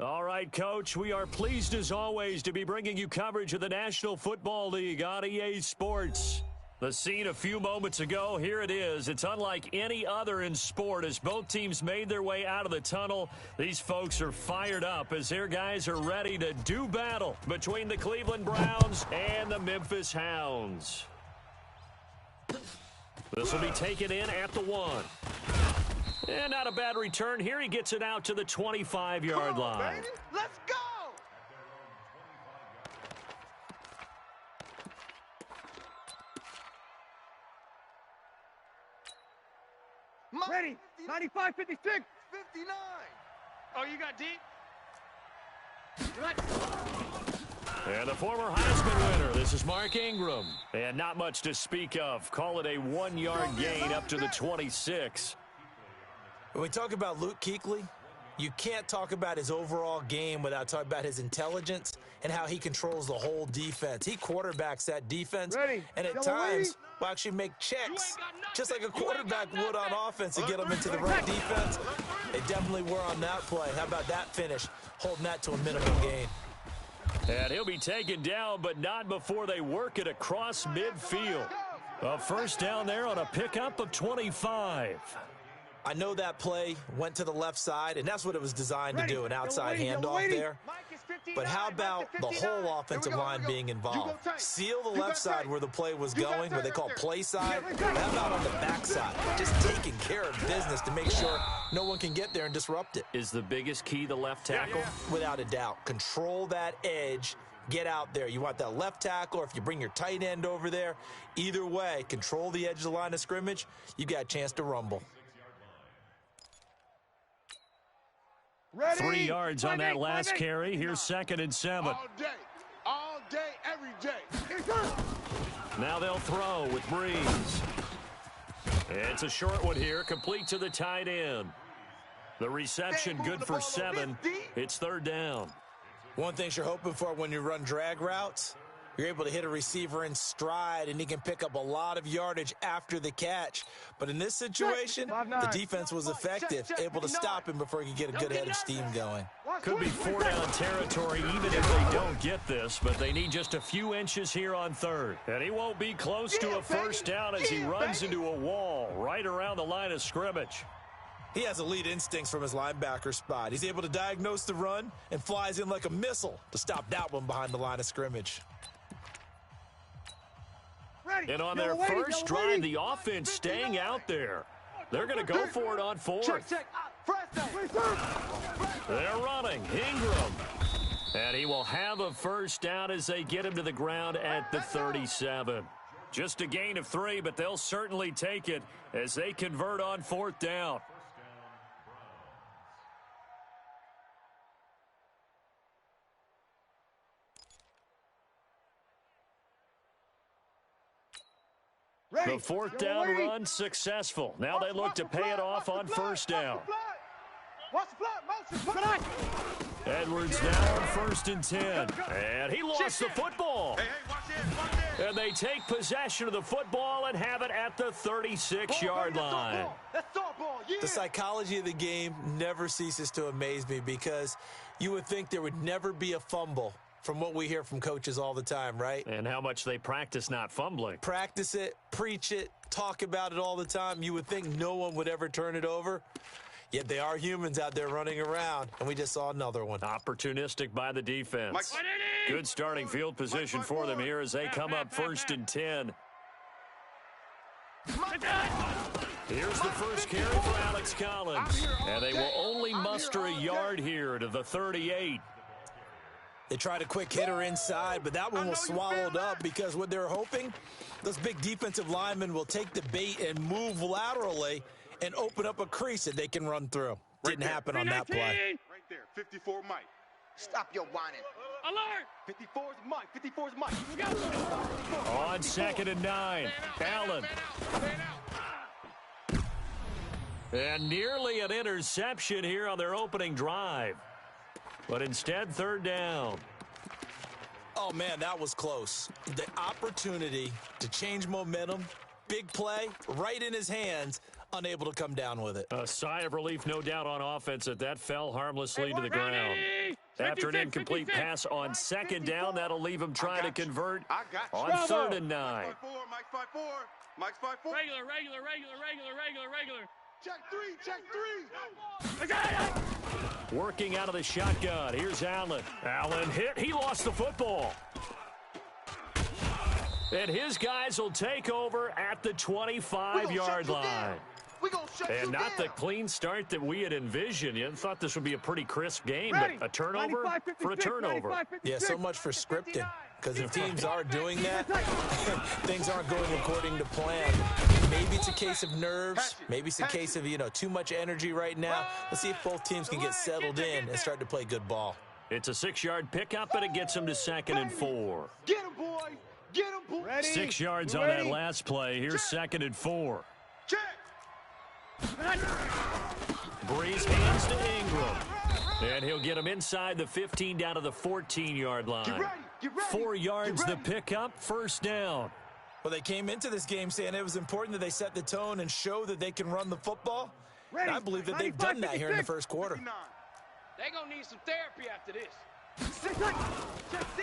All right, Coach, we are pleased as always to be bringing you coverage of the National Football League on EA Sports. The scene a few moments ago, here it is. It's unlike any other in sport as both teams made their way out of the tunnel. These folks are fired up as their guys are ready to do battle between the Cleveland Browns and the Memphis Hounds. This will be taken in at the 1. And not a bad return here. He gets it out to the 25-yard line. Baby. Let's go! Ready, 95, 56. 59. Oh, you got deep? And the former Heisman winner, this is Mark Ingram. And not much to speak of. Call it a 1-yard gain up to the 26. When we talk about Luke Kuechly, you can't talk about his overall game without talking about his intelligence and how he controls the whole defense. He quarterbacks that defense, and at times will actually make checks, just like a quarterback would on offense to get them into the right defense. They definitely were on that play. How about that finish, holding that to a minimum gain? And he'll be taken down, but not before they work it across midfield. A first down there on a pickup of 25. I know that play went to the left side, and that's what it was designed to do, an outside handoff there. But how about the whole offensive line being involved? Seal the left side where the play was going, what they call play side. How about on the back side? Just taking care of business to make sure no one can get there and disrupt it. Is the biggest key the left tackle? Without a doubt. Control that edge. Get out there. You want that left tackle, or if you bring your tight end over there, either way, control the edge of the line of scrimmage, you got a chance to rumble. 3 yards on that last carry. Here's 2nd and 7. All day, every day. Now they'll throw with Breeze. It's a short one here, complete to the tight end. The reception good for 7. It's 3rd down. One thing you're hoping for when you run drag routes, you're able to hit a receiver in stride, and he can pick up a lot of yardage after the catch. But in this situation, the defense was effective, able to stop him before he could get a good head of steam going. Could be 4-down territory even if they don't get this, but they need just a few inches here on 3rd. And he won't be close to a first down as he runs into a wall right around the line of scrimmage. He has elite instincts from his linebacker spot. He's able to diagnose the run and flies in like a missile to stop that one behind the line of scrimmage. And on their first drive, the offense staying out there. They're going to go for it on 4th. They're running. Ingram. And he will have a first down as they get him to the ground at the 37. Just a gain of 3, but they'll certainly take it as they convert on 4th down. The 4th down run successful. Now they look to pay it off on 1st down. Edwards now on 1st and 10. And he lost the football. And they take possession of the football and have it at the 36-yard line. The psychology of the game never ceases to amaze me because you would think there would never be a fumble from what we hear from coaches all the time, right? And how much they practice not fumbling. Practice it, preach it, talk about it all the time. You would think no one would ever turn it over. Yet they are humans out there running around, and we just saw another one. Opportunistic by the defense. Good starting field position for them here as they come up 1st and 10. Here's the first carry for Alex Collins. And they will only muster a yard here to the 38. They tried a quick hitter inside, but that one was swallowed up because what they're hoping, those big defensive linemen will take the bait and move laterally and open up a crease that they can run through. Didn't happen on that play. Right there, 54 Mike. Stop your whining. Alert! 54's Mike. 54's Mike. On 2nd and 9, Allen. And nearly an interception here on their opening drive. But instead, 3rd down. Oh, man, that was close. The opportunity to change momentum, big play, right in his hands, unable to come down with it. A sigh of relief, no doubt, on offense that fell harmlessly to the ground. After an incomplete pass on second down, that'll leave him trying to convert on 3rd and 9. Mike's 5-4. Mike's 5-4. Regular. Check 3. Working out of the shotgun. Here's Allen. Allen hit. He lost the football. And his guys will take over at the 25-yard line. And not the clean start that we had envisioned. You thought this would be a pretty crisp game, but a turnover for a turnover. Yeah, so much for scripting. Because if teams are doing that, things aren't going according to plan. Maybe it's a case of nerves. Maybe it's a case of, too much energy right now. Let's see if both teams can get settled in and start to play good ball. It's a 6-yard pickup, and it gets them to 2nd and 4. Get him, boy. Get him, boy. 6 yards on that last play. Here's 2nd and 4. Check. Breeze hands to Ingram. And he'll get him inside the 15 down to the 14-yard line. Get ready. 4 yards the pickup, 1st down. Well, they came into this game saying it was important that they set the tone and show that they can run the football. And I believe that they've done that here in the first quarter. They're going to need some therapy after this.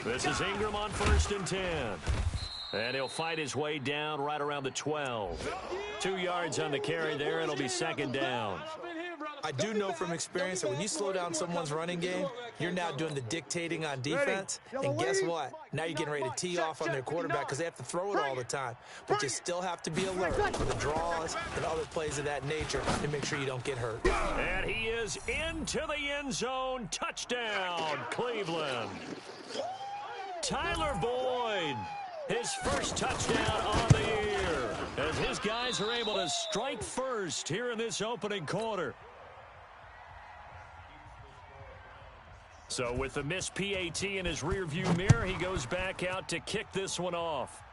This is Ingram on 1st and 10. And he'll fight his way down right around the 12. 2 yards on the carry there. It'll be 2nd down. I do know from experience that when you slow down someone's running game, you're now doing the dictating on defense. And guess what? Now you're getting ready to tee off on their quarterback because they have to throw it all the time. But you still have to be alert for the draws and other plays of that nature to make sure you don't get hurt. And he is into the end zone. Touchdown, Cleveland. Tyler Boyd, his first touchdown on the year, as his guys are able to strike first here in this opening quarter. So with the missed PAT in his rearview mirror, he goes back out to kick this one off.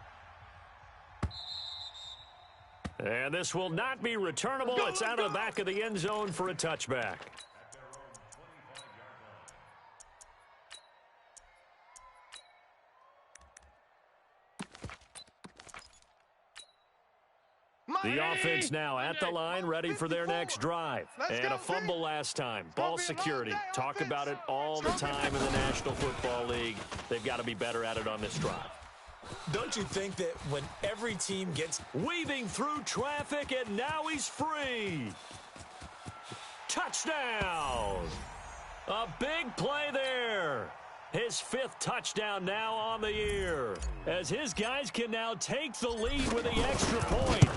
And this will not be returnable. It's out of the back of the end zone for a touchback. The offense now at the line, ready for their next drive. And a fumble last time. Ball security. Talk about it all the time in the National Football League. They've got to be better at it on this drive. Don't you think that when every team gets weaving through traffic, and now he's free. Touchdown. A big play there. His 5th touchdown now on the year, as his guys can now take the lead with the extra point.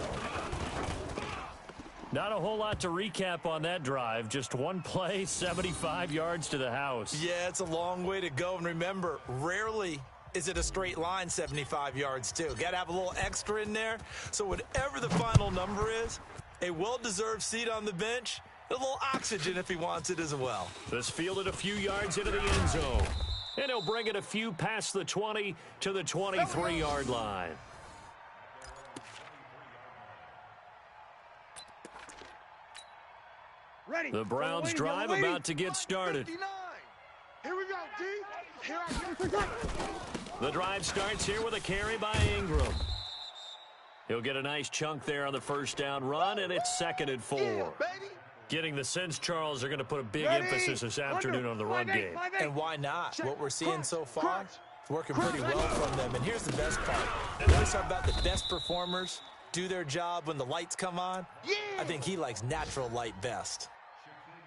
Not a whole lot to recap on that drive. Just one play, 75 yards to the house. Yeah, it's a long way to go. And remember, rarely is it a straight line 75 yards, too. Got to have a little extra in there. So whatever the final number is, a well-deserved seat on the bench, a little oxygen if he wants it as well. This fielded a few yards into the end zone. And he'll bring it a few past the 20 to the 23-yard line. Ready. The Browns drive about to get started. 59. Here we go, D. Here I go. The drive starts here with a carry by Ingram. He'll get a nice chunk there on the first down run, and it's 2nd and 4. Yeah, baby. Getting the sense, Charles, they're going to put a big emphasis this afternoon on the run game. And why not? What we're seeing so far, it's working pretty well from them. And here's the best part. We always talk about the best performers do their job when the lights come on. Yeah. I think he likes natural light best.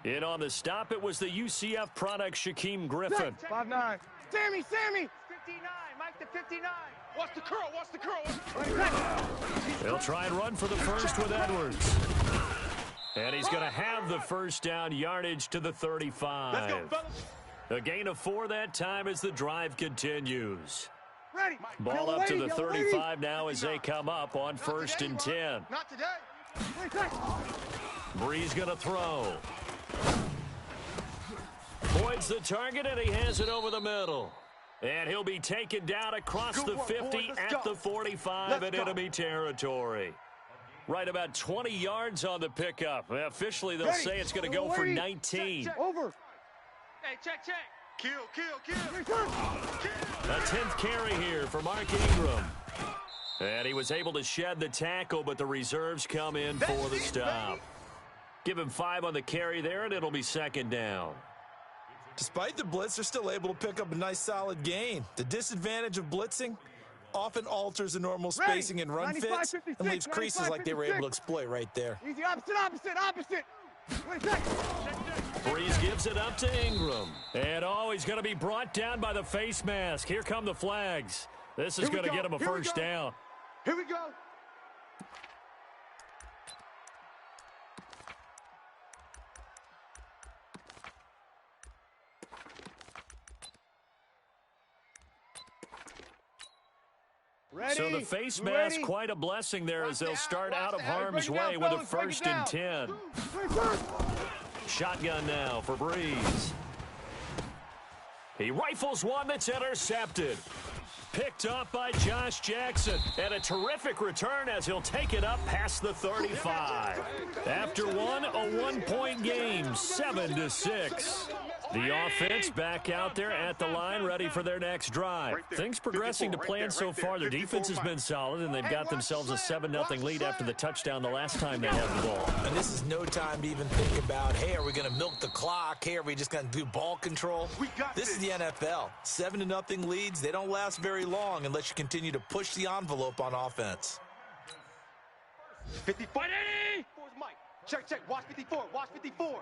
In on the stop, it was the UCF product, Shaquem Griffin. 5'9". Sammy. 59. Mike to 59. Watch the curl. They'll try and run for the first with Edwards. And he's going to have the first down, yardage to the 35. Let's go, fellas. A gain of 4 that time as the drive continues. Ready. Ball up to the 35 now as they come up on 1st and 10. Not today. Breeze going to throw. Boyd's the target, and he has it over the middle. And he'll be taken down across the 50 at the 45 in enemy territory. Right about 20 yards on the pickup. Officially, they'll say it's going to go for 19. Over. Hey, check. Kill. A 10th carry here for Mark Ingram. And he was able to shed the tackle, but the reserves come in for the stop. Give him 5 on the carry there, and it'll be second down. Despite the blitz, they're still able to pick up a nice, solid gain. The disadvantage of blitzing often alters the normal spacing and run fits and leaves creases like they were able to exploit right there. Easy, opposite. Breeze gives it up to Ingram. And, he's going to be brought down by the face mask. Here come the flags. This is going to get him a first down. Here we go. Ready. So the face mask, quite a blessing there as they'll start out of harm's way with a 1st and 10. Shotgun now for Breeze. He rifles one that's intercepted. Picked up by Josh Jackson. And a terrific return as he'll take it up past the 35. After a 1-point game, 7-6. The offense back out there at the line, ready for their next drive. Things progressing to plan so far. Their defense has been solid, and they've got themselves a 7-0 lead after the touchdown the last time they had the ball. And this is no time to even think about, hey, are we going to milk the clock? Hey, are we just going to do ball control? This is the NFL. 7-0 leads, they don't last very long unless you continue to push the envelope on offense. 54. Mike. Check. Watch 54.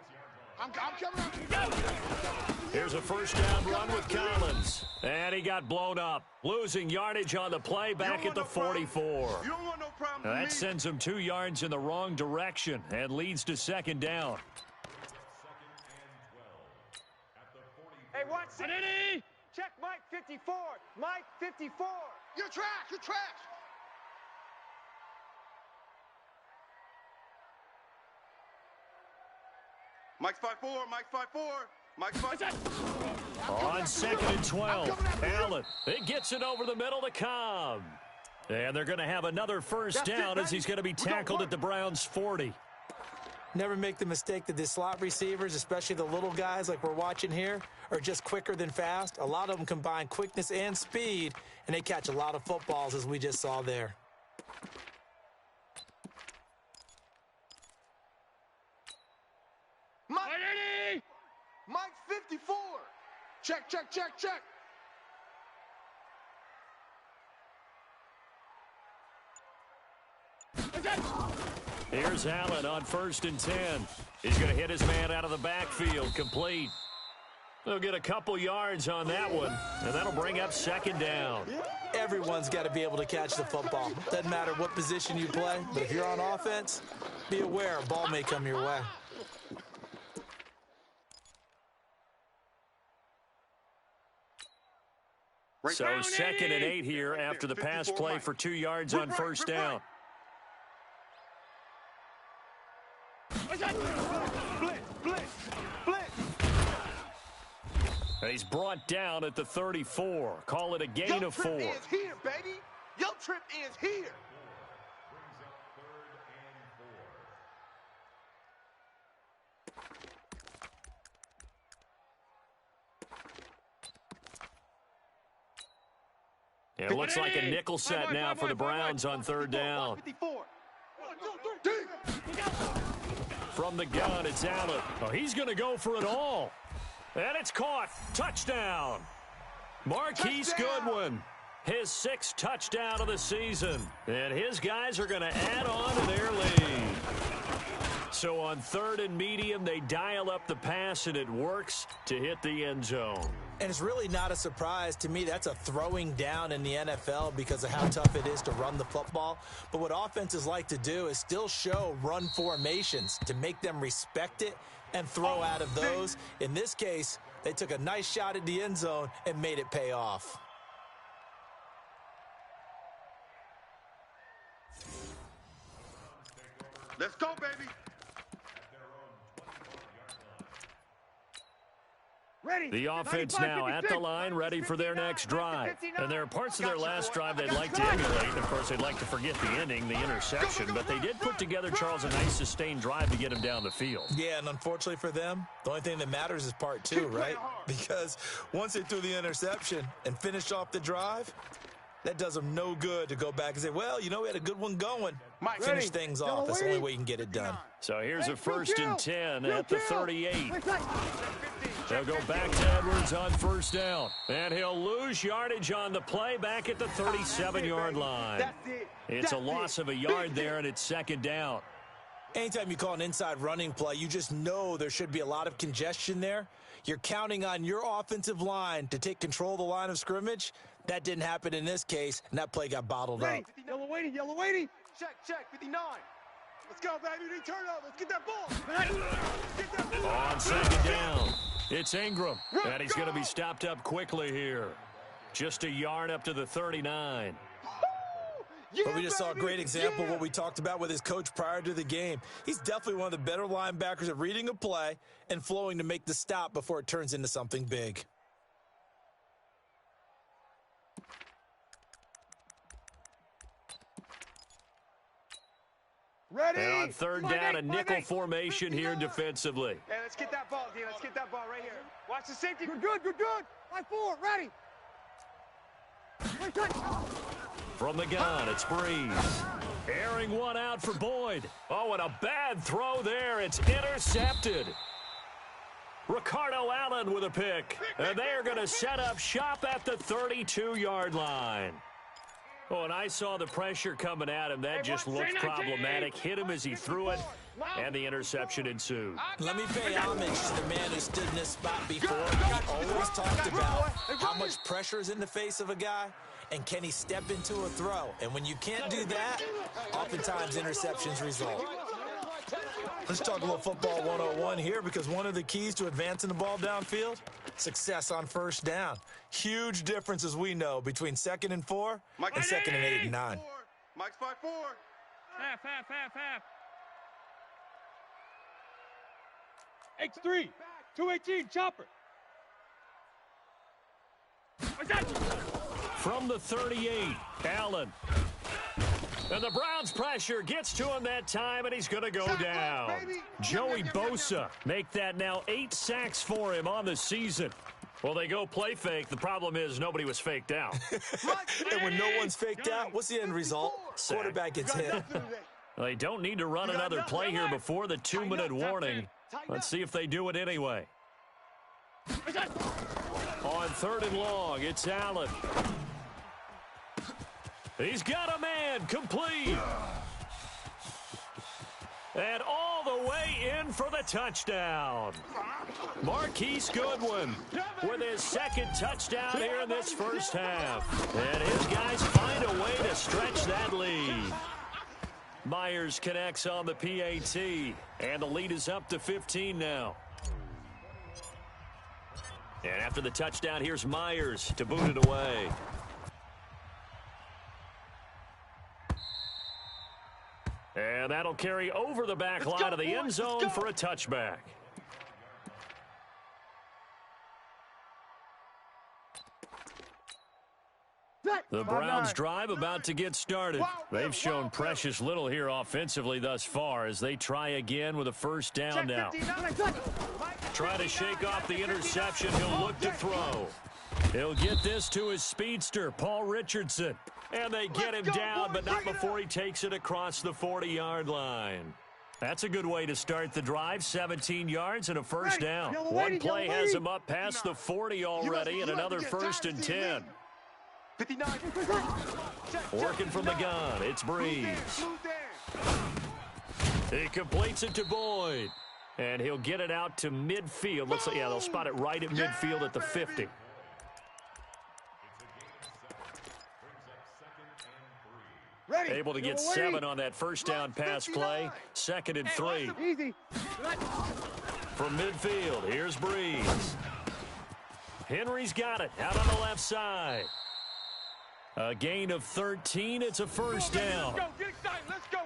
I'm coming up. Here's a first down run with Collins. And he got blown up. Losing yardage on the play back at the 44. You don't want no problem. Now that sends him 2 yards in the wrong direction and leads to second down. Hey, watch it. Check Mike 54. Mike 54. You're trash. Mike's 5-4. Mike's 5-4. On 2nd and 12, Allen. It gets it over the middle to Cobb. And they're going to have another first down as he's going to be tackled at the Browns' 40. Never make the mistake that the slot receivers, especially the little guys like we're watching here, are just quicker than fast. A lot of them combine quickness and speed, and they catch a lot of footballs, as we just saw there. Mike 54. Check. Here's Allen on 1st and 10. He's going to hit his man out of the backfield, complete. They'll get a couple yards on that one, and that'll bring up second down. Everyone's got to be able to catch the football. Doesn't matter what position you play, but if you're on offense, be aware a ball may come your way. So 2nd and 8 here after the pass play for 2 yards on first down. Blitz. He's brought down at the 34. Call it a gain of 4. Your trip is here, baby. Your trip is here. It looks like a nickel set now for the Browns on 3rd down. From the gun, it's Allen. Oh, he's going to go for it all. And it's caught. Touchdown. Marquise Goodwin. His 6th touchdown of the season. And his guys are going to add on to their lead. So on 3rd and medium, they dial up the pass, and it works to hit the end zone. And it's really not a surprise to me. That's a throwing down in the NFL because of how tough it is to run the football. But what offenses like to do is still show run formations to make them respect it and throw out of those. In this case, they took a nice shot at the end zone and made it pay off. Let's go, baby. The offense now at the line, ready for their next drive. And there are parts of their last drive they'd like to emulate. Of course, they'd like to forget the ending, the interception. But they did put together, Charles, a nice sustained drive to get him down the field. Yeah, and unfortunately for them, the only thing that matters is part 2, right? Because once they threw the interception and finished off the drive, That does him no good to go back and say, well, you know, we had a good one going. Mike, Finish things off. That's the only way you can get it done. So here's a 1st and 10 at the 38. They'll go back to Edwards on 1st down. And he'll lose yardage on the play back at the 37-yard line. It's a loss of a yard there, and it's 2nd down. Anytime you call an inside running play, you just know there should be a lot of congestion there. You're counting on your offensive line to take control of the line of scrimmage. That didn't happen in this case, and that play got bottled up. Yellow waiting, yellow waiting. Check, 59. Let's go, baby. Return up. Let's get that ball. Get that ball. On 2nd down, it's Ingram, and he's going to be stopped up quickly here. Just a yard up to the 39. But we just saw a great example of what we talked about with his coach prior to the game. He's definitely one of the better linebackers at reading a play and flowing to make the stop before it turns into something big. Ready? And on 3rd down, a nickel formation here defensively. Hey, let's get that ball, D. Let's get that ball right here. Watch the safety. Good. 5-4, ready. From the gun, it's Breeze. Airing one out for Boyd. Oh, and a bad throw there. It's intercepted. Ricardo Allen with a pick. And they are going to set up shop at the 32-yard line. Oh, and I saw the pressure coming at him. That just looked problematic. Hit him as he threw it, and the interception ensued. Let me pay homage to the man who stood in this spot before. He always talked about how much pressure is in the face of a guy, and can he step into a throw. And when you can't do that, oftentimes interceptions result. Let's talk a little football 101 here, because one of the keys to advancing the ball downfield, success on 1st down. Huge difference, as we know, between 2nd and 4 and 2nd and 8 and 9. Mike's 5-4. Half. X3, 218, chopper. From the 38, Allen. And the Browns pressure gets to him that time, and he's going to go down. Joey Bosa make that now 8 sacks for him on the season. Well, they go play fake. The problem is nobody was faked out. And when no one's faked out, what's the end result? Quarterback gets hit. They don't need to run another play here before the 2-minute warning. Let's see if they do it anyway. On 3rd and long, it's Allen. He's got a man, complete. And all the way in for the touchdown. Marquise Goodwin with his 2nd touchdown here in this 1st half. And his guys find a way to stretch that lead. Myers connects on the PAT, and the lead is up to 15 now. And after the touchdown, here's Myers to boot it away. And that'll carry over the back line of the end zone for a touchback. The Browns drive about to get started. They've shown precious little here offensively thus far as they try again with a 1st down now. Try to shake off the interception. He'll look to throw. He'll get this to his speedster, Paul Richardson. And they get him down, but not before he takes it across the 40-yard line. That's a good way to start the drive. 17 yards and a 1st down. One play has him up past the 40 already, and another 1st and 10. 59. Working from the gun, it's Breeze. He completes it to Boyd. And he'll get it out to midfield. Looks like, yeah, they'll spot it right at midfield at the 50. Able to get 7 on that 1st down pass play. 2nd and 3. Easy. From midfield, here's Breeze. Henry's got it out on the left side. A gain of 13. It's a 1st down.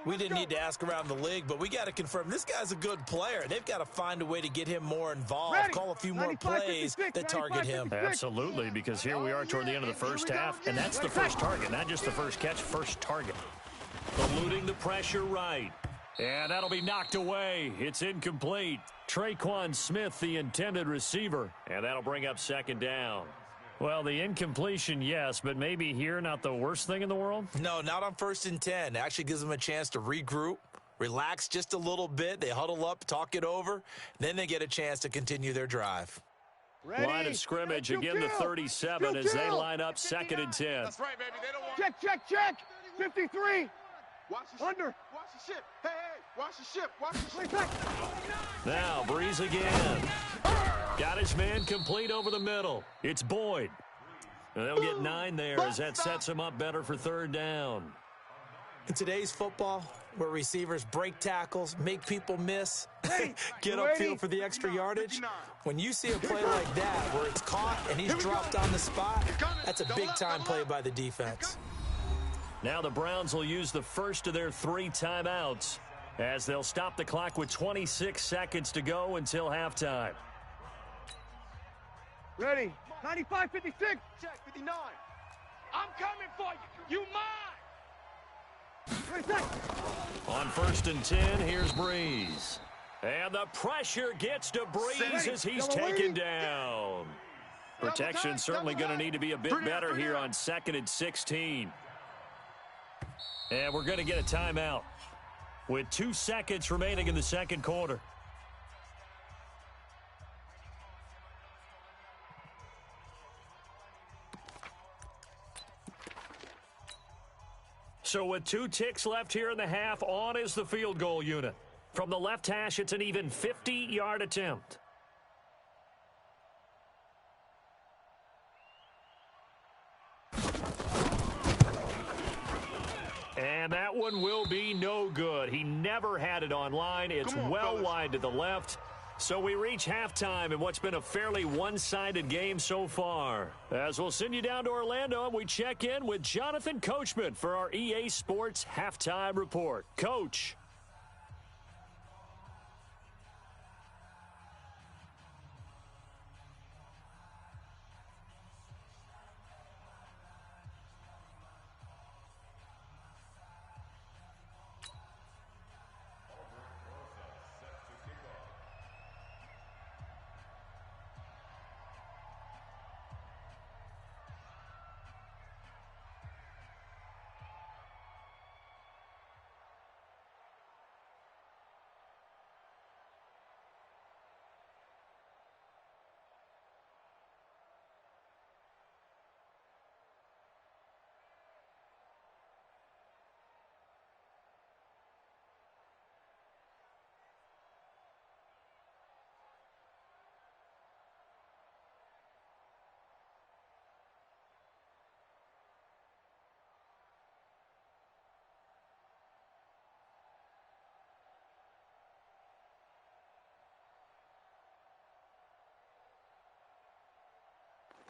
We didn't need to ask around the league, but we got to confirm this guy's a good player. They've got to find a way to get him more involved, call a few more plays that target him. Absolutely, because here we are toward the end of the 1st half, and that's the first target, not just the first catch, first target. Eluding the pressure right. And that'll be knocked away. It's incomplete. Traquan Smith, the intended receiver, and that'll bring up 2nd down. Well, the incompletion, yes, but maybe here not the worst thing in the world? No, not on 1st and 10. It actually gives them a chance to regroup, relax just a little bit. They huddle up, talk it over. Then they get a chance to continue their drive. Ready? Line of scrimmage again to 37 as they line up 2nd and 10. That's right, baby. They don't want... Check. 53. Watch the Under. Watch the ship. Hey, watch the ship. Watch the ship. Now, Breeze again. Got his man complete over the middle. It's Boyd. And they'll get 9 there as that sets him up better for 3rd down. In today's football, where receivers break tackles, make people miss, get upfield for the extra yardage, when you see a play like that where it's caught and he's dropped on the spot, that's a big-time play by the defense. Now the Browns will use the first of their 3 timeouts as they'll stop the clock with 26 seconds to go until halftime. Ready? 95, 56. Check, 59. I'm coming for you. You mine. On 1st and 10, here's Breeze. And the pressure gets to Breeze as he's taken down. Protection certainly going to need to be a bit better here on 2nd and 16. And we're going to get a timeout with 2 seconds remaining in the 2nd quarter. So with 2 ticks left here in the half, on is the field goal unit. From the left hash, it's an even 50-yard attempt. And that one will be no good. He never had it online. It's well wide to the left. So we reach halftime in what's been a fairly one-sided game so far. As we'll send you down to Orlando, and we check in with Jonathan Coachman for our EA Sports Halftime Report. Coach.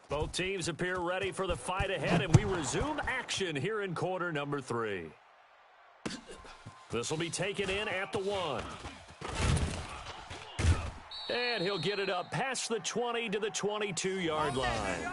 Both teams appear ready for the fight ahead, and we resume action here in quarter number 3. This will be taken in at the 1. And he'll get it up past the 20 to the 22-yard line.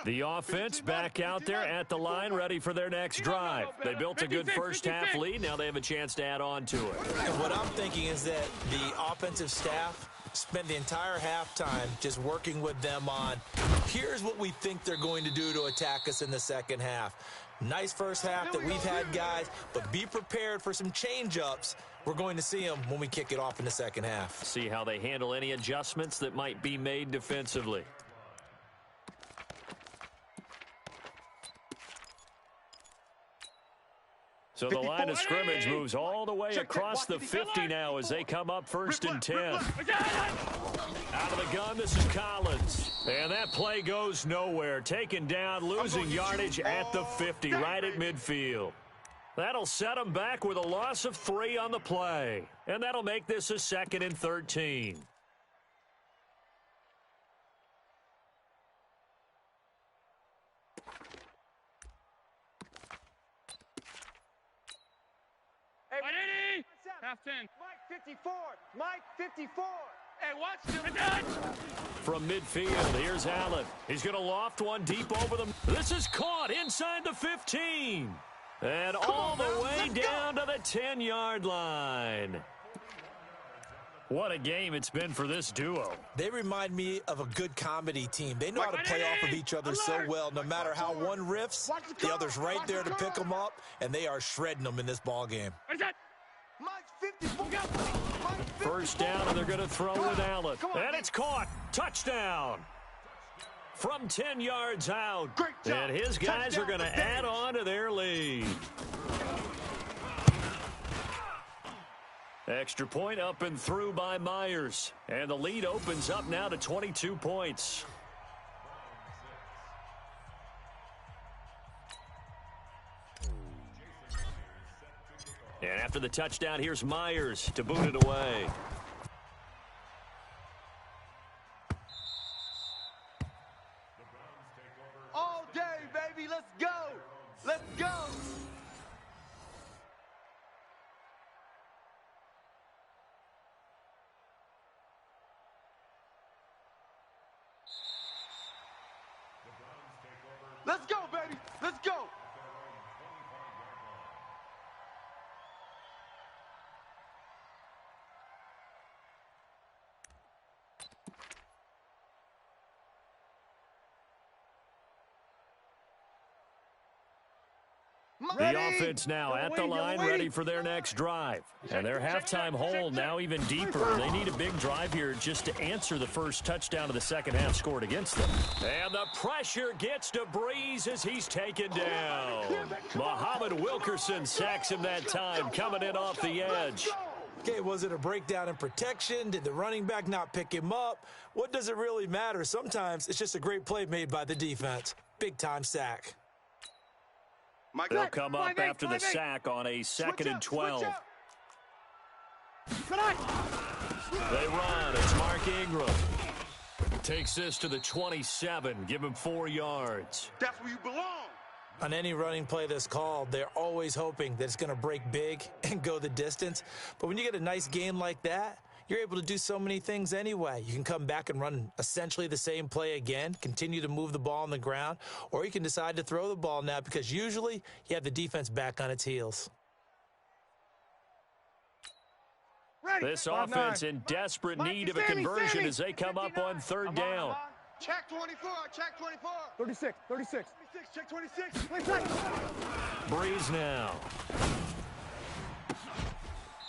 The offense back out there at the line, ready for their next drive. They built a good first-half lead. Now they have a chance to add on to it. And what I'm thinking is that the offensive staff spent the entire halftime just working with them on, here's what we think they're going to do to attack us in the second half. Nice first half that we've had, guys, but be prepared for some change-ups. We're going to see them when we kick it off in the second half. See how they handle any adjustments that might be made defensively. So the line of scrimmage moves all the way across the 50 now as they come up 1st and 10. Out of the gun, this is Collins. And that play goes nowhere. Taken down, losing yardage at the 50, right at midfield. That'll set them back with a loss of 3 on the play. And that'll make this a 2nd and 13. Half 10. Mike 54. Mike 54. Hey, watch him. From midfield, here's Allen. He's going to loft one deep over them. This is caught inside the 15. And all the way down to the 10-yard line. What a game it's been for this duo. They remind me of a good comedy team. They know how to play off of each other so well. No matter how one riffs, the other's right there to pick them up, and they are shredding them in this ball game. First down, and they're going to throw with Allen. And it's caught. Touchdown. From 10 yards out. And his guys are going to add on to their lead. Extra point up and through by Myers. And the lead opens up now to 22 points. And after the touchdown, here's Myers to boot it away. All day, baby. Let's go. Let's go. Let's go, baby. Let's go. The offense now at the line, ready for their next drive. And their halftime hole now even deeper. They need a big drive here just to answer the first touchdown of the second half scored against them. And the pressure gets to Breeze as he's taken down. Muhammad Wilkerson sacks him that time, coming in off the edge. Okay, was it a breakdown in protection? Did the running back not pick him up? What does it really matter? Sometimes it's just a great play made by the defense. Big-time sack. They'll come up after the sack on a 2nd and 12. They run. It's Mark Ingram. Takes this to the 27. Give him 4 yards. That's where you belong. On any running play that's called, they're always hoping that it's going to break big and go the distance. But when you get a nice gain like that, you're able to do so many things anyway. You can come back and run essentially the same play again, continue to move the ball on the ground, or you can decide to throw the ball now because usually you have the defense back on its heels. This offense in desperate need of a conversion as they come up on 3rd down. Check 24, check 24. 36. 26, check 26. Breeze now.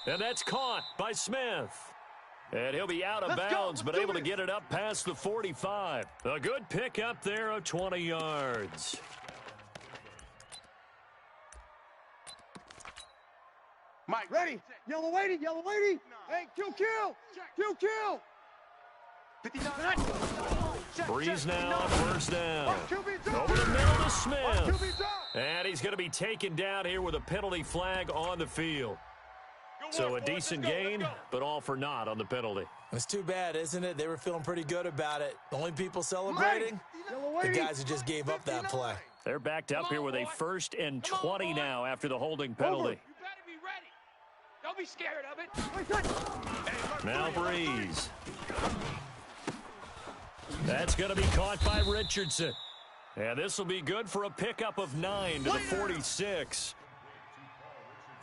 And that's caught by Smith. And he'll be out of bounds, but able to get it up past the 45. A good pick up there of 20 yards. Mike, Ready. Yellow lady. Hey, kill. 59. Breeze now on 1st down. Over the middle to Smith. And he's going to be taken down here with a penalty flag on the field. So a decent gain, but all for naught on the penalty. It's too bad, isn't it? They were feeling pretty good about it. The only people celebrating, the guys who just gave up that play. They're backed up here with a 1st and 20 now after the holding penalty. You better be ready. Don't be scared of it. Now Breeze. That's going to be caught by Richardson. And this will be good for a pickup of 9 to the 46.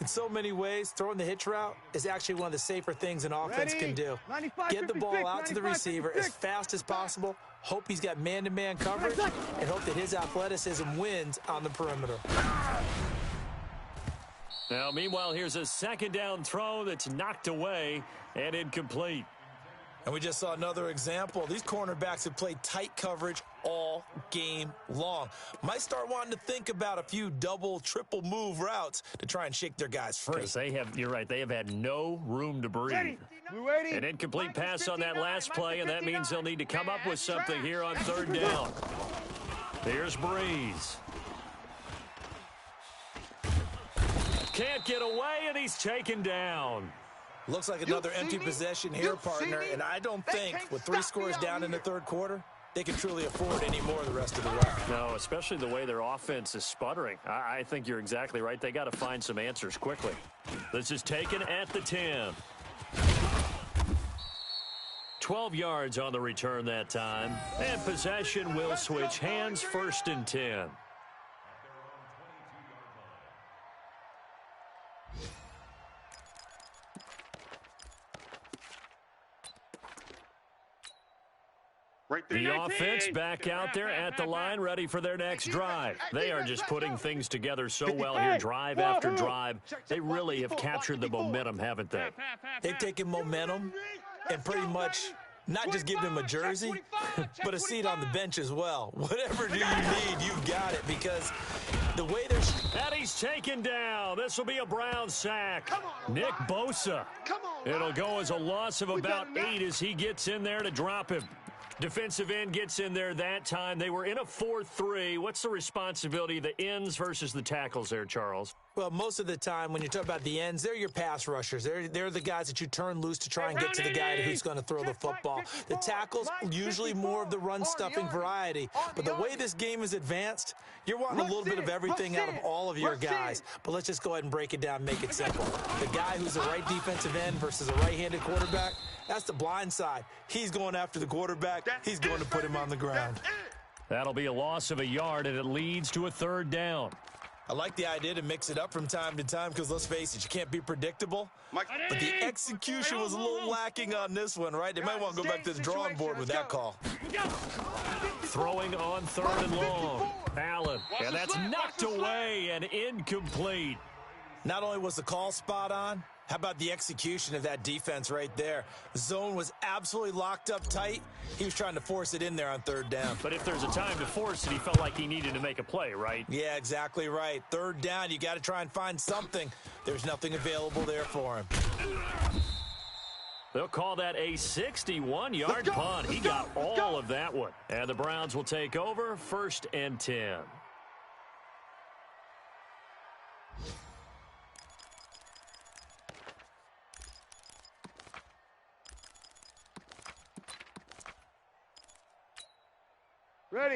In so many ways, throwing the hitch route is actually one of the safer things an offense can do. Get the ball out to the receiver as fast as possible, hope he's got man-to-man coverage, and hope that his athleticism wins on the perimeter. Now, meanwhile, here's a 2nd down throw that's knocked away and incomplete. And we just saw another example. These cornerbacks have played tight coverage all game long. Might start wanting to think about a few double, triple move routes to try and shake their guys free. Because you're right, they have had no room to breathe. An incomplete pass on that last play, and that means they'll need to come up with something here on 3rd down. Here's Breeze. Can't get away, and he's taken down. Looks like another empty possession here, partner, and I don't think with 3 scores down in the 3rd quarter, they can truly afford any more the rest of the way. No, especially the way their offense is sputtering. I think you're exactly right. They got to find some answers quickly. This is taken at the 10. 12 yards on the return that time. And possession will switch hands, 1st and 10. The offense back out there at the line, ready for their next drive. They are just putting things together so well here, drive after drive. They really have captured the momentum, haven't they? They've taken momentum and pretty much not just given him a jersey, but a seat on the bench as well. Whatever do you need, you've got it, because the way they're... And he's taken down. This will be a Brown sack. Nick Bosa. It'll go as a loss of about 8 as he gets in there to drop him. Defensive end gets in there that time. They were in a 4-3. What's the responsibility of the ends versus the tackles there, Charles? Well, most of the time when you talk about the ends, they're your pass rushers. They're the guys that you turn loose to try and get to the guy who's going to throw the football. The tackles, usually more of the run-stuffing variety. But the way this game is advanced, you're wanting a little bit of everything out of all of your guys. But let's just go ahead and break it down, make it simple. The guy who's a right defensive end versus a right-handed quarterback, that's the blind side. He's going after the quarterback. He's going to put him on the ground. That'll be a loss of a yard, and it leads to a 3rd down. I like the idea to mix it up from time to time because, let's face it, you can't be predictable. But the execution was a little lacking on this one, right? They might want to go back to the drawing board with that call. Throwing on 3rd and long. Allen, and that's knocked away and incomplete. Not only was the call spot on, how about the execution of that defense right there? The zone was absolutely locked up tight. He was trying to force it in there on 3rd down. But if there's a time to force it, he felt like he needed to make a play, right? Yeah, exactly right. 3rd down, you got to try and find something. There's nothing available there for him. They'll call that a 61-yard punt. He got all of that one. And the Browns will take over, 1st and 10.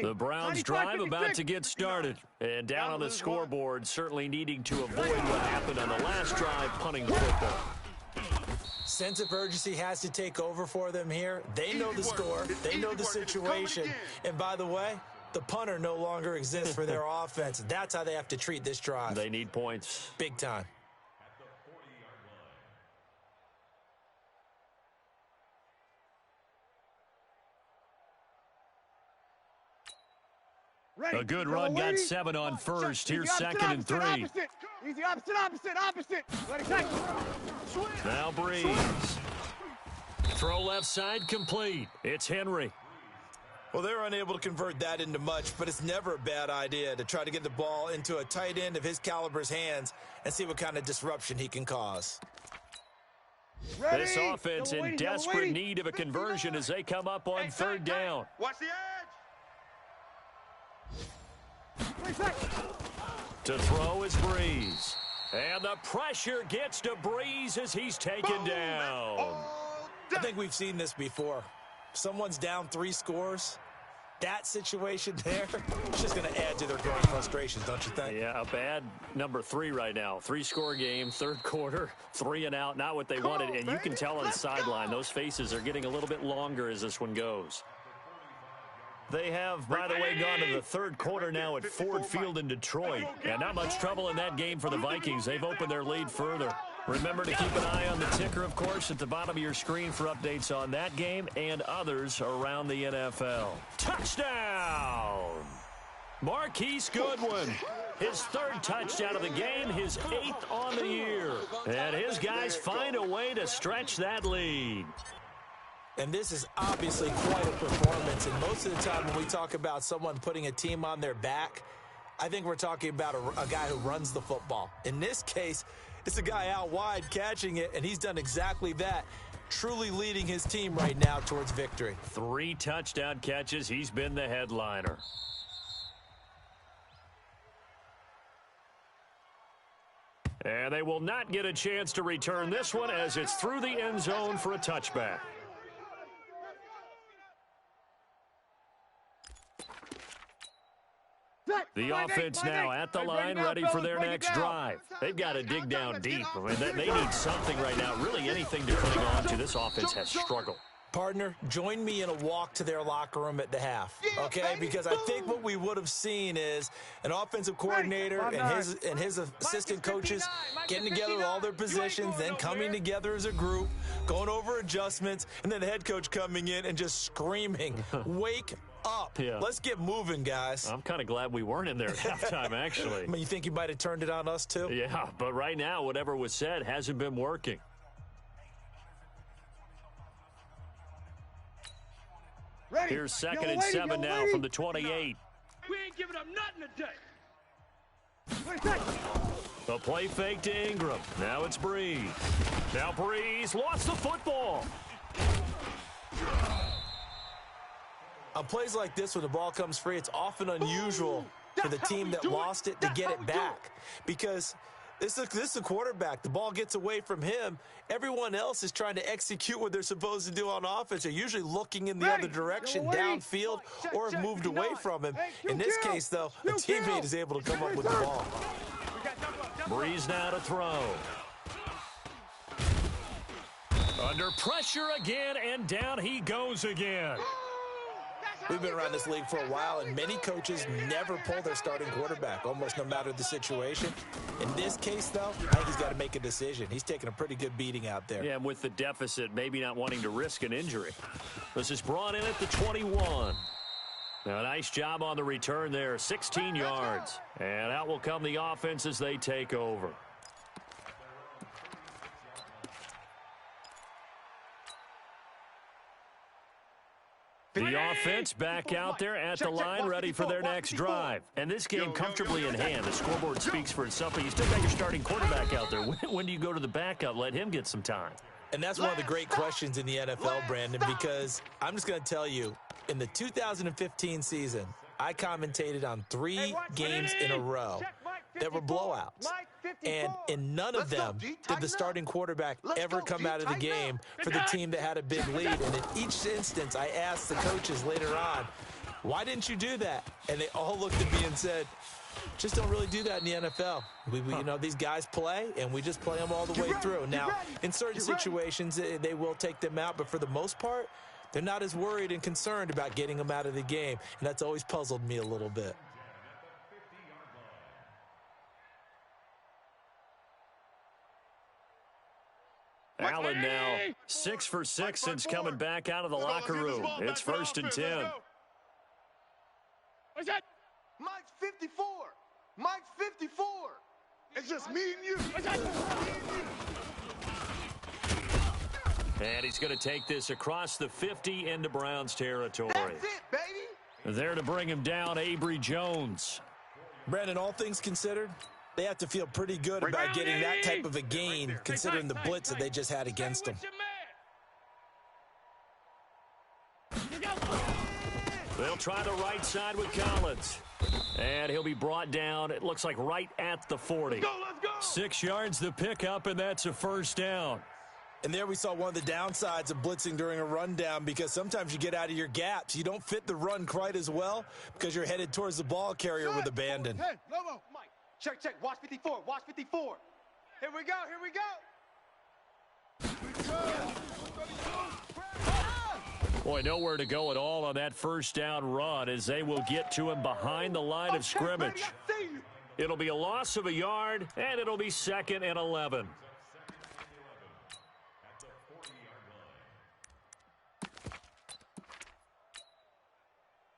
The Browns drive about to get started. And down on the scoreboard, certainly needing to avoid what happened on the last drive, punting the football. Sense of urgency has to take over for them here. They know the score. They know the situation. And by the way, the punter no longer exists for their offense. That's how they have to treat this drive. They need points. Big time. A good run got 7 on 1st. Here's 2nd and 3. Easy, opposite. Now Breeze. Throw left side complete. It's Henry. Well, they're unable to convert that into much, but it's never a bad idea to try to get the ball into a tight end of his caliber's hands and see what kind of disruption he can cause. This offense in desperate need of a conversion as they come up on 3rd down. Watch the edge. To throw is Breeze. And the pressure gets to Breeze as he's taken down. I think we've seen this before. Someone's down 3 scores. That situation there is just going to add to their growing frustrations, don't you think? Yeah, a bad number 3 right now. 3-score game, 3rd quarter, 3 and out, not what they wanted. And you can tell on the sideline, those faces are getting a little bit longer as this one goes. They have, by the way, gone to the 3rd quarter now at Ford Field in Detroit. And not much trouble in that game for the Vikings. They've opened their lead further. Remember to keep an eye on the ticker, of course, at the bottom of your screen for updates on that game and others around the NFL. Touchdown! Marquise Goodwin. His 3rd touchdown of the game, his 8th on the year. And his guys find a way to stretch that lead. And this is obviously quite a performance. And most of the time when we talk about someone putting a team on their back, I think we're talking about a guy who runs the football. In this case, it's a guy out wide catching it, and he's done exactly that, truly leading his team right now towards victory. 3 touchdown catches. He's been the headliner. And they will not get a chance to return this one as it's through the end zone for a touchback. The offense now at the line, ready for their next drive. They've got to dig down deep. I mean, they need something right now, really anything to cling on to. This offense has struggled. Partner, join me in a walk to their locker room at the half, okay? Because I think what we would have seen is an offensive coordinator and his assistant coaches getting together with all their positions, then coming together as a group, going over adjustments, and then the head coach coming in and just screaming, wake up. Yeah. Let's get moving, guys. I'm kind of glad we weren't in there at halftime, actually. I mean, you think he might have turned it on us, too? Yeah, but right now, whatever was said hasn't been working. Ready. Here's 2nd and 7 now from the 28. We ain't giving up nothing today. The play fake to Ingram. Now it's Breeze. Now Breeze lost the football. On plays like this, when the ball comes free, it's often unusual for the team that lost it to get it back. Because this is a quarterback. The ball gets away from him. Everyone else is trying to execute what they're supposed to do on offense. They're usually looking in the other direction, downfield, or have moved away from him. In this case, though, a teammate is able to come up with the ball. Breeze now to throw. Under pressure again, and down he goes again. We've been around this league for a while, and many coaches never pull their starting quarterback, almost no matter the situation. In this case, though, I think he's got to make a decision. He's taking a pretty good beating out there. Yeah, and with the deficit, maybe not wanting to risk an injury. This is brought in at the 21. Now, nice job on the return there, 16 yards. And out will come the offense as they take over. The offense back out there at the line, ready for their next drive. And this game comfortably in hand. The scoreboard speaks for itself, but you still got your starting quarterback out there. When do you go to the backup? Let him get some time. And that's one of the great questions in the NFL, Brandon, because I'm just going to tell you, in the 2015 season, I commentated on 3 games in a row that were blowouts. And in none of them did the starting quarterback ever come out of the game for the team that had a big lead. And in each instance, I asked the coaches later on, why didn't you do that? And they all looked at me and said, just don't really do that in the NFL. You know, these guys play, and we just play them all the way through. Now, in certain situations, they will take them out, but for the most part, they're not as worried and concerned about getting them out of the game. And that's always puzzled me a little bit. Allen now 6 for 6 since coming back out of the locker room. It's 1st and 10. What's that? Mike's 54. Mike's 54. It's just me and you. What's that? And he's going to take this across the 50 into Browns territory. That's it, baby. There to bring him down, Avery Jones. Brandon, all things considered, they have to feel pretty good about getting that type of a gain, considering the blitz that they just had against them. They'll try the right side with Collins. And he'll be brought down, it looks like right at the 40. Let's go. 6 yards the pickup, and that's a 1st down. And there we saw one of the downsides of blitzing during a rundown, because sometimes you get out of your gaps. You don't fit the run quite as well because you're headed towards the ball carrier with abandon. Hey, Lobo. Mike, check. Watch 54. Watch 54. Here we go. Boy, nowhere to go at all on that 1st down run as they will get to him behind the line of scrimmage. It'll be a loss of a yard, and it'll be 2nd and 11.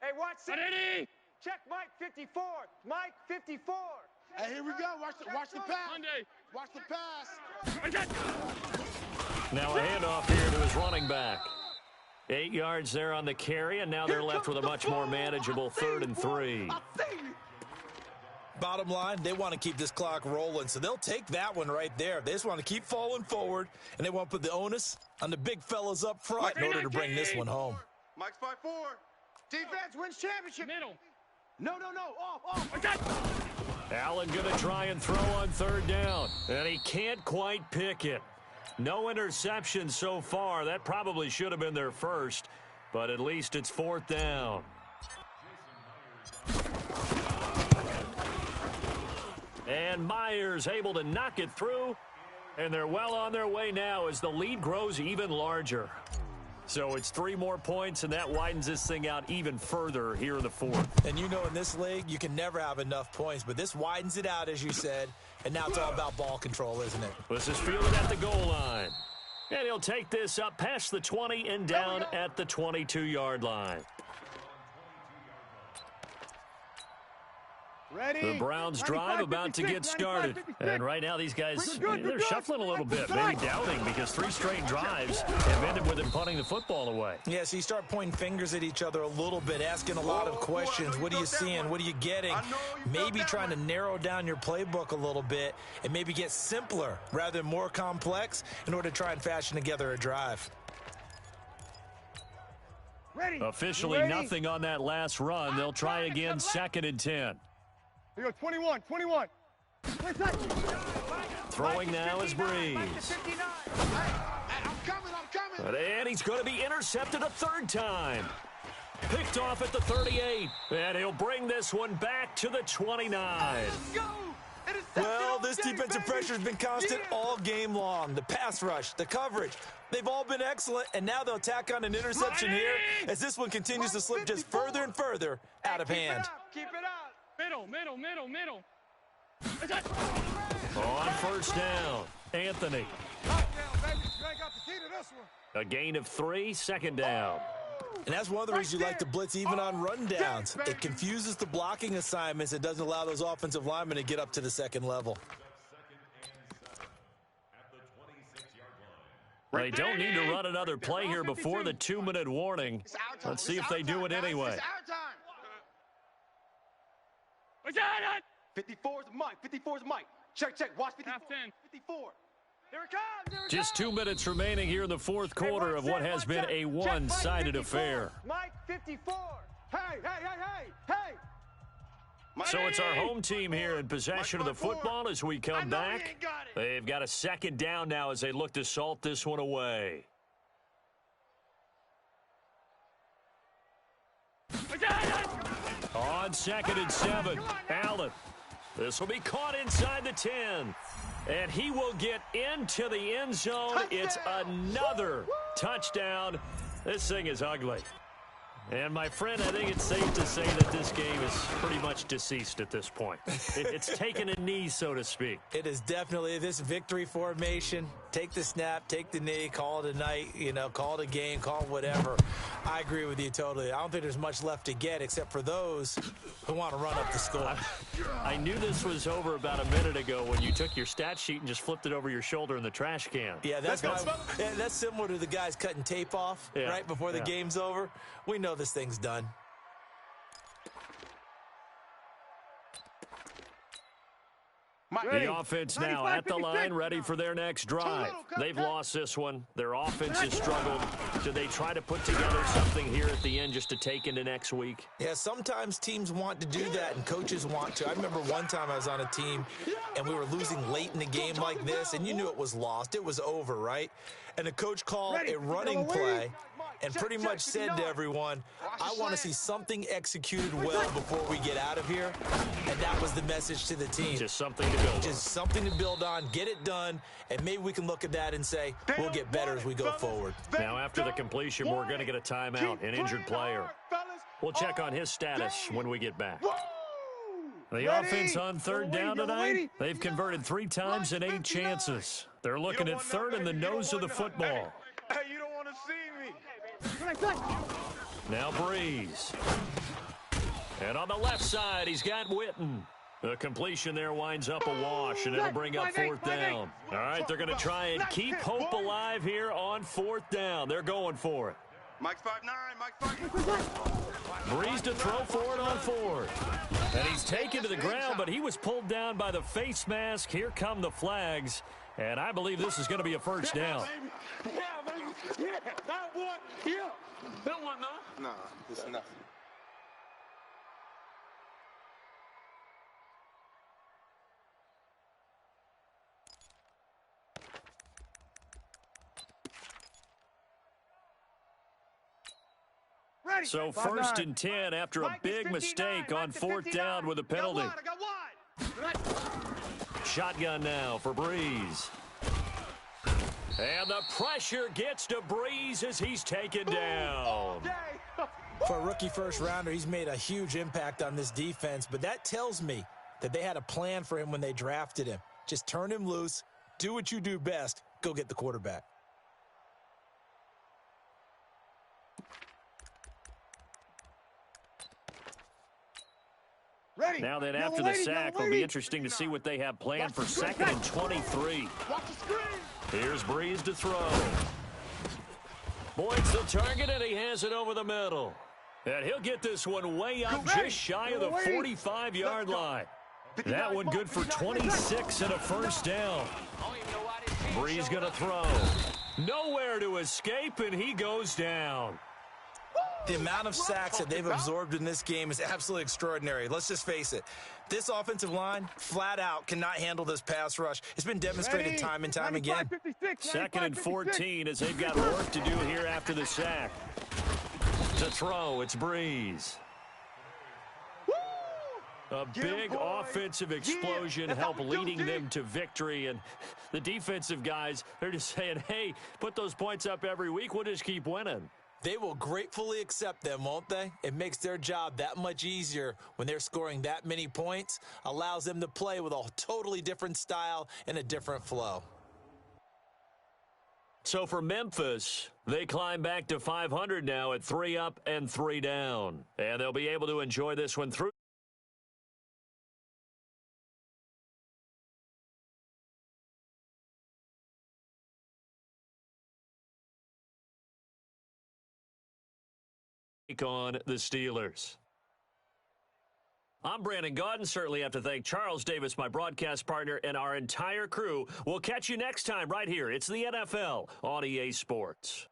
Hey, watch it. Check Mike 54. Mike 54. Hey, here we go. Watch the pass. Monday. Watch the pass. Now a handoff here to his running back. 8 yards there on the carry, and now they're left with a much more manageable 3rd and 3. Bottom line, they want to keep this clock rolling, so they'll take that one right there. They just want to keep falling forward, and they want to put the onus on the big fellas up front in order to bring this one home. Mike's 5-4. Defense wins championship. Middle. No. Off. Allen going to try and throw on 3rd down, and he can't quite pick it. No interception so far. That probably should have been their first, but at least it's 4th down. And Myers able to knock it through, and they're well on their way now as the lead grows even larger. So it's 3 more points, and that widens this thing out even further here in the fourth. And you know in this league, you can never have enough points, but this widens it out, as you said, and now it's all about ball control, isn't it? This is fielded at the goal line. And he'll take this up past the 20 and down at the 22-yard line. Ready? The Browns drive about to get started. And right now these guys, they're shuffling a little bit, maybe doubting because 3 straight drives have ended with them punting the football away. Yeah, so you start pointing fingers at each other a little bit, asking a lot of questions. What are you seeing? What are you getting? Maybe trying to narrow down your playbook a little bit and maybe get simpler rather than more complex in order to try and fashion together a drive. Officially nothing on that last run. They'll try again, 2nd and 10. Here you go, 21. Throwing now is Breeze. I'm coming. And he's going to be intercepted a 3rd time. Picked off at the 38. And he'll bring this one back to the 29. Let's go. Well, this defensive pressure has been constant all game long. The pass rush, the coverage, they've all been excellent, and now they'll tack on an interception here as this one continues to slip just further and further out of hand. Keep it up. Middle. On 1st down, Anthony. A gain of 3, 2nd down. And that's one of the reasons you like to blitz even on rundowns. It confuses the blocking assignments. It doesn't allow those offensive linemen to get up to the 2nd level. They don't need to run another play here before the 2-minute warning. Let's see if they do it anyway. 54's Mike. Check. Watch 54. 54. Here it comes. Just 2 minutes remaining here in the 4th quarter of what has been a one-sided affair. Mike 54. Hey. So it's our home team here in possession of the football as we come back. They've got a 2nd down now as they look to salt this one away. On 2nd and 7, Allen. This will be caught inside the 10. And he will get into the end zone. It's another touchdown. This thing is ugly. And, my friend, I think it's safe to say that this game is pretty much deceased at this point. It's taken a knee, so to speak. It is definitely this victory formation. Take the snap, take the knee, call it a night, call it a game, call it whatever. I agree with you totally. I don't think there's much left to get except for those who want to run up the score. I knew this was over about a minute ago when you took your stat sheet and just flipped it over your shoulder in the trash can. Yeah, that's similar to the guys cutting tape off right before the game's over. We know this thing's done. The offense now at the line, ready for their next drive. They've lost this one. Their offense has struggled. Do they try to put together something here at the end just to take into next week? Yeah, sometimes teams want to do that, and coaches want to. I remember one time I was on a team, and we were losing late in the game like this, and you knew it was lost. It was over, right? And the coach called a running play and pretty much said to everyone, I want to see something executed well before we get out of here. And that was the message to the team. Just something to build on. Just something to build on, get it done, and maybe we can look at that and say, we'll get better as we go forward. Now, after the completion, we're going to get a timeout, an injured player. We'll check on his status when we get back. The offense on 3rd down tonight, they've converted 3 times in 8 chances. They're looking at 3rd in the nose of the football. Hey, you don't want to see me. Now Breeze. And on the left side, he's got Witten. The completion there winds up a wash, and it'll bring up 4th down. All right, they're going to try and keep hope alive here on 4th down. They're going for it. Mike's 5'9", Mike's 5'9". Breeze to throw for it on 4th. And he's taken to the ground, but he was pulled down by the face mask. Here come the flags. And I believe this is going to be a 1st down. Yeah, baby. Yeah, that one. Yeah. That one, no? Nah, this is nothing. So 1st and 10 after a big mistake on 4th down with a penalty. Shotgun now for Breeze. And the pressure gets to Breeze as he's taken down. For a rookie first-rounder, he's made a huge impact on this defense, but that tells me that they had a plan for him when they drafted him. Just turn him loose, do what you do best, go get the quarterback. Ready. Now then, after the sack, it'll be interesting to see what they have planned for 2nd and 23. Watch the screen. Here's Breeze to throw. Boyd's the target, and he has it over the middle. And he'll get this one way up just shy of the 45-yard line. That one good for 26 and a first down. Breeze going to throw. Nowhere to escape, and he goes down. The amount of sacks that they've absorbed in this game is absolutely extraordinary. Let's just face it. This offensive line, flat out, cannot handle this pass rush. It's been demonstrated time and time again. 2nd and 14 as they've got work to do here after the sack. To throw, it's Breeze. A big offensive explosion helped leading them to victory. And the defensive guys, they're just saying, hey, put those points up every week. We'll just keep winning. They will gratefully accept them, won't they? It makes their job that much easier when they're scoring that many points, allows them to play with a totally different style and a different flow. So for Memphis, they climb back to 500 now at 3 up and 3 down. And they'll be able to enjoy this one through. On the Steelers. I'm Brandon Gaudin. Certainly have to thank Charles Davis, my broadcast partner, and our entire crew. We'll catch you next time right here. It's the NFL on EA Sports.